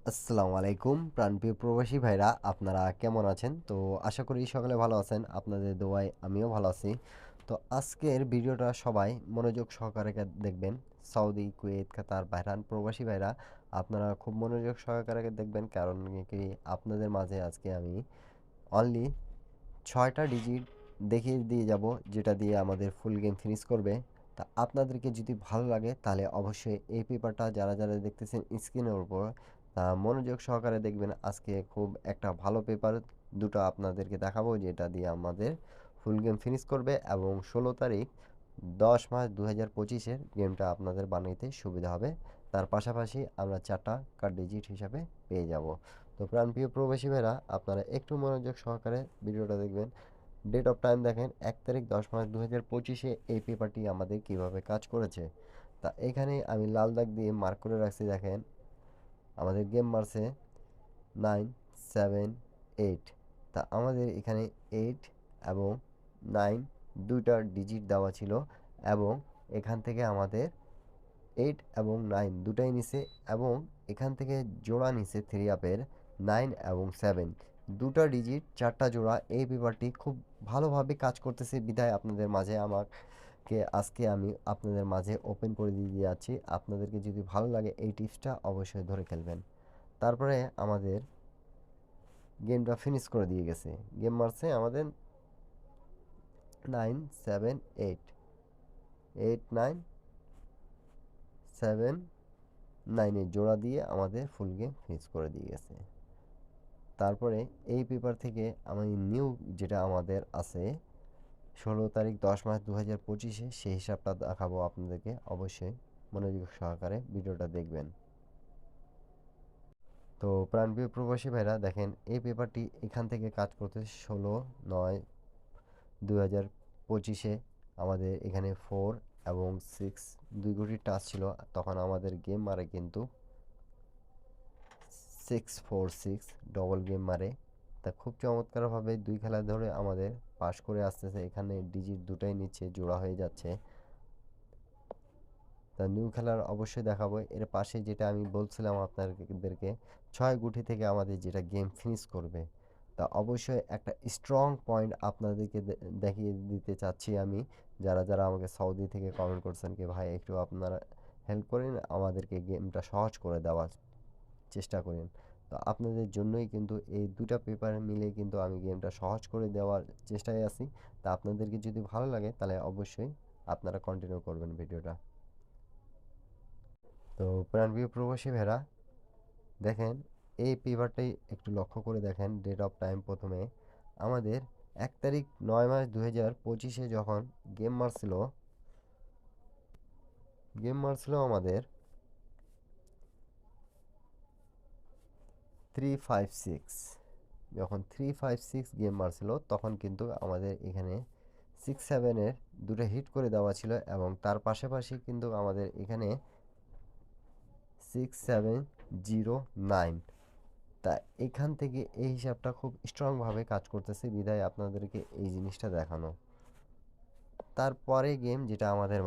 আসসালামু আলাইকুম প্রাণপ্রিয় প্রবাসী ভাইরা, আপনারা কেমন আছেন? তো আশা করি সকলে ভালো আছেন। আপনাদের দোয়ায় আমিও ভালো আছি। তো আজকের ভিডিওটা সবাই মনোযোগ সহকারে দেখবেন। সৌদি, কুয়েত, কাতার, বাহরাইন প্রবাসী ভাইরা, আপনারা খুব মনোযোগ সহকারে দেখবেন, কারণ কি আপনাদের মাঝে আজকে আমি অনলি ৬টা ডিজিট দেখিয়ে দিয়ে যাব, যেটা দিয়ে আমাদের ফুল গেম ফিনিশ করবে। তা আপনাদেরকে যদি ভালো লাগে তাহলে অবশ্যই এই পেপারটা যারা দেখতেছেন স্ক্রিনের উপর মনোযোগ সহকারে দেখবেন। আজকে খুব একটা ভালো পেপার দুটো আপনাদেরকে দেখাবো, যেটা দিয়ে আমাদের ফুল গেম ফিনিশ করবে এবং ১৬ তারিখ 10 মাস ২০২৫-এর গেমটা আপনাদের বানাইতে সুবিধা হবে। তার পাশাপাশি আমরা ৪টা কার্ড ডিজিট হিসাবে পেয়ে যাব। তো প্রাণপ্রিয় প্রবাসী ভাইরা, আপনারা একটু মনোযোগ সহকারে ভিডিওটা দেখবেন। ডেট অফ টাইম দেখেন ১ তারিখ 10 মাস ২০২৫-এ এই পেপারটি আমাদের কিভাবে কাজ করেছে। তা এখানে আমি লাল দাগ দিয়ে মার্ক করে রাখছি। দেখেন আমাদের গেম মারছে 9, 7, 8। তা আমাদের এখানে 8 এবং 9 দুইটা ডিজিট দেওয়া ছিল, এবং এখান থেকে আমাদের 8 এবং 9 দুটাই নিছে, এবং এখান থেকে জোড়া নিছে 3 আপের 9 এবং 7 দুটা ডিজিট 4টা জোড়া। এই পেপারটি খুব ভালোভাবে কাজ করতেছে বিধায় আপনাদের মাঝে আমাকে আজকে আমি আপনাদের মাঝে ওপেন করে দিয়ে যাচ্ছি। আপনাদেরকে যদি ভালো লাগে এই টিপসটা অবশ্যই ধরে খেলবেন। তারপরে আমাদের গেমটা ফিনিশ করে দিয়ে গেছে। গেম মারছে আমাদের 9, 7, 8, 8, 9, 7, 9 জোড়া দিয়ে আমাদের ফুল গেম ফিনিশ করে দিয়ে গেছে। তারপরে এই পেপার থেকে আমি নিউ যেটা আমাদের আছে ১৬ তারিখ 10 মাস ২০২৫-এ সেই হিসাবটা দেখাবো আপনাদেরকে। অবশ্যই মনোযোগ সহকারে ভিডিওটা দেখবেন। তো প্রাণপ্রিয় প্রবাসী ভাইরা, দেখেন এই পেপারটি এখান থেকে কাজ করতে ১৬/৯/২০২৫-এ আমাদের এখানে 4 এবং 6 দুই গুটি টাচ ছিল। তখন আমাদের গেম মারে কিন্তু 6-4-6 ডবল গেম মারে। তা খুব চমৎকারভাবে ২ খেলা ধরে আমাদের পাস করে আসতেছে। এখানে ডিজিট দুটাই নিচ্ছে, জোড়া হয়ে যাচ্ছে। তা নিউ খেলার অবশ্যই দেখাবো। এর পাশে যেটা আমি বলছিলাম আপনাদেরকে ৬ গুটি থেকে আমাদের যেটা গেম ফিনিশ করবে। তা অবশ্যই একটা স্ট্রং পয়েন্ট আপনাদেরকে দেখিয়ে দিতে চাচ্ছি আমি। যারা আমাকে সৌদি থেকে কমেন্ট করছেন কি ভাই একটু আপনারা হেল্প করেন, আমাদেরকে গেমটা সহজ করে দেওয়ার চেষ্টা করেন। তো আপনাদের জন্যই কিন্তু এই দুটা পেপার মিলে কিন্তু আমি গেমটা সহজ করে দেওয়ার চেষ্টায় আছি। তা আপনাদেরকে যদি ভালো লাগে তাহলে অবশ্যই আপনারা কন্টিনিউ করবেন ভিডিওটা। তো প্রাণপ্রিয় প্রবাসী ভাইরা, দেখেন এই পেপারটাই একটু লক্ষ্য করে দেখেন। ডেট অফ টাইম প্রথমে আমাদের ১ তারিখ ৯ মাস ২০২৫-এ যখন গেম মারছিল আমাদের 3-5-6। যখন 3-5-6 গেম মারছিল তখন কিন্তু আমাদের এখানে 6-7-এর দুটো হিট করে দেওয়া ছিল, এবং তার পাশাপাশি কিন্তু আমাদের এখানে 6-7-0-9। তা এখান থেকে এই হিসাবটা খুব স্ট্রংভাবে কাজ করতেছে বিধায় আপনাদেরকে এই জিনিসটা দেখানো। তারপরে গেম যেটা আমাদের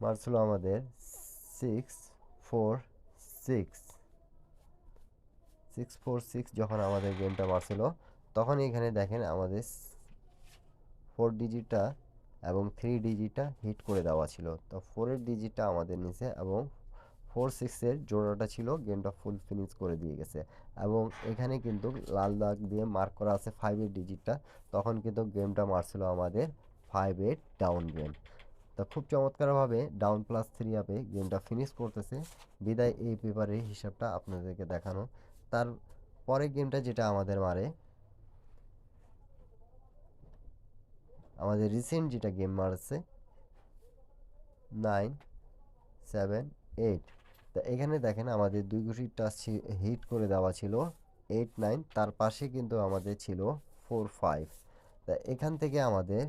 মারছিল আমাদের 6-4-6। 6-4-6 যখন আমাদের গেমটা মারছিল তখন এখানে দেখেন আমাদের 4 ডিজিটটা এবং 3 ডিজিটটা হিট করে দেওয়া ছিল। তো 4-এর ডিজিটটা আমাদের নিচে, এবং 4-6-এর জোড়াটা ছিল গেমটা ফুল ফিনিশ করে দিয়ে গেছে। এবং এখানে কিন্তু লাল দাগ দিয়ে মার্ক করা আছে 5-এর ডিজিটটা। তখন কিন্তু গেমটা মারছিল আমাদের 5-8 ডাউন গেম। তো খুব চমৎকারভাবে ডাউন +3 আপে গেমটা ফিনিশ করতেছে বিদায় এই পেপারের হিসাবটা আপনাদেরকে দেখানো। তার পরের গেমটা যেটা আমাদের রিসেন্ট যেটা গেম মারছে 9-7-8। তা এখানে দেখেন আমাদের দুই গুটি টাচ হিট করে দেওয়া ছিল 8-9, তার পাশে কিন্তু আমাদের ছিল 4-5। তা এখান থেকে আমাদের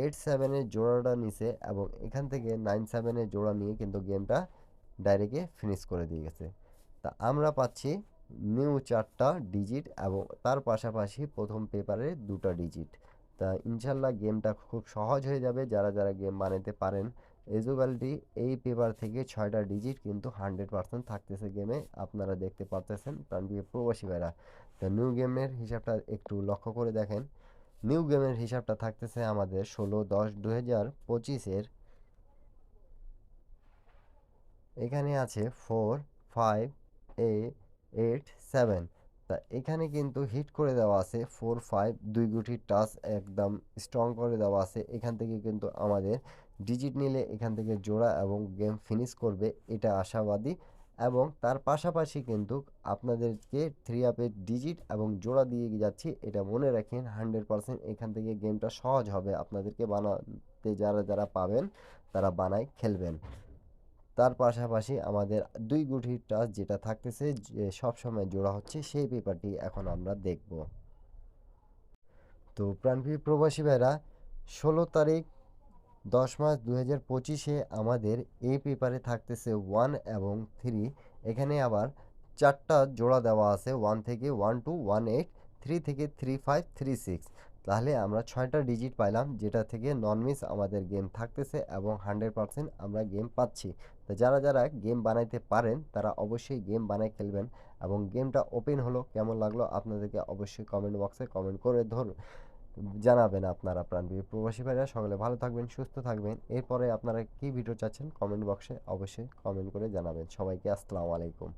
8-7-এর জোড়াটা নিছে, এবং এখান থেকে 9-7-এর জোড়া নিয়ে কিন্তু গেমটা ডাইরেক্টে ফিনিশ করে দিয়ে গেছে। তা আমরা পাচ্ছি নিউ 4টা ডিজিট, এবং তার পাশাপাশি প্রথম পেপারের 2টা ডিজিট। তা ইনশাল্লাহ গেমটা খুব সহজ হয়ে যাবে যারা যারা গেম বানাতে পারেন। এজুগালটি এই পেপার থেকে 6টা ডিজিট কিন্তু 100% থাকতেছে গেমে, আপনারা দেখতে পাচ্ছেন প্রাণপ্রিয় প্রবাসী ভাইরা। তা নিউ গেমের হিসাবটা একটু লক্ষ্য করে দেখেন। নিউ গেমের হিসাবটা থাকতেছে আমাদের 16/10/2025-এর। এখানে আছে 4 5 8 7। তা এখানে কিন্তু হিট করে দেওয়া আছে 4 5, দুই গুটির টাচ একদম স্ট্রং করে দেওয়া আছে। এখান থেকে কিন্তু আমাদের ডিজিট নিলে এখান থেকে জোড়া এবং গেম ফিনিশ করবে, এটা আশাবাদী। এবং তার পাশাপাশি কিন্তু আপনাদেরকে 3 আপের ডিজিট এবং জোড়া দিয়ে যাচ্ছি, এটা মনে রাখেন 100% এখান থেকে গেমটা সহজ হবে আপনাদেরকে বানাতে। যারা যারা পাবেন তারা বানায় খেলবেন। তার পাশাপাশি আমাদের দুই গুটির টাচ যেটা থাকতেছে যে সবসময় জোড়া হচ্ছে, সেই পেপারটি এখন আমরা দেখব। তো প্রাণপ্রিয় প্রবাসী ভাইরা, 16 তারিখ 10 মাস 2025-এ আমাদের এই পেপারে থাকতেছে 1 এবং 3। এখানে আবার 4টা জোড়া দেওয়া আছে, 1 থেকে 1 2 1 8, 3 থেকে 3 5 3 6। তাহলে আমরা 6টা ডিজিট পাইলাম, যেটা থেকে নন মিস আমাদের গেম থাকতেছে এবং 100% আমরা গেম পাচ্ছি। তো যারা যারা গেম বানাইতে পারেন তারা অবশ্যই গেম বানাই খেলবেন। এবং গেমটা ওপেন হলো কেমন লাগলো আপনাদেরকে অবশ্যই কমেন্ট বক্সে কমেন্ট করে জানাবেন আপনারা। প্রাণপ্রিয় প্রবাসী ভাইরা সকলে ভালো থাকবেন, সুস্থ থাকবেন। এরপরে আপনারা কি ভিডিও চাচ্ছেন কমেন্ট বক্সে অবশ্যই কমেন্ট করে জানাবেন। সবাইকে আসসালামু আলাইকুম।